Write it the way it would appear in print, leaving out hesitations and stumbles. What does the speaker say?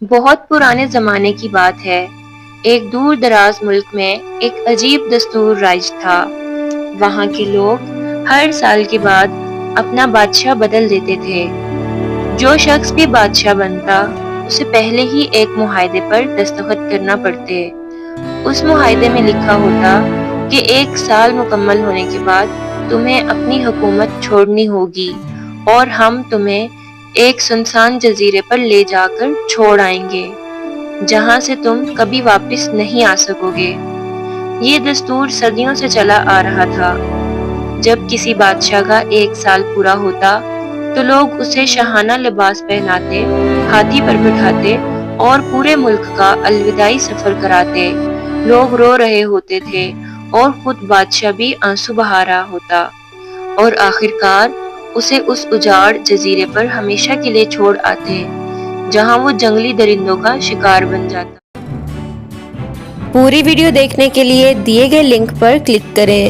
بہت پرانے زمانے کی بات ہے۔ ایک دور دراز ملک میں ایک عجیب دستور رائج تھا۔ وہاں کے لوگ ہر سال کے بعد اپنا بادشاہ بدل دیتے تھے۔ جو شخص بھی بادشاہ بنتا اسے پہلے ہی ایک معاہدے پر دستخط کرنا پڑتے۔ اس معاہدے میں لکھا ہوتا کہ 1 سال مکمل ہونے کے بعد تمہیں اپنی حکومت چھوڑنی ہوگی اور ہم تمہیں ایک سنسان جزیرے پر لے جا کر چھوڑ آئیں گے جہاں سے تم کبھی واپس نہیں آ سکو گے۔ یہ دستور صدیوں سے چلا آ رہا تھا۔ جب کسی بادشاہ کا 1 سال پورا ہوتا تو لوگ اسے شاہانہ لباس پہناتے، ہاتھی پر بٹھاتے اور پورے ملک کا الوداعی سفر کراتے۔ لوگ رو رہے ہوتے تھے اور خود بادشاہ بھی آنسو بہا رہا ہوتا، اور آخرکار اسے اس اجاڑ جزیرے پر ہمیشہ کے لیے چھوڑ آتے جہاں وہ جنگلی درندوں کا شکار بن جاتا۔ پوری ویڈیو دیکھنے کے لیے دیے گئے لنک پر کلک کریں۔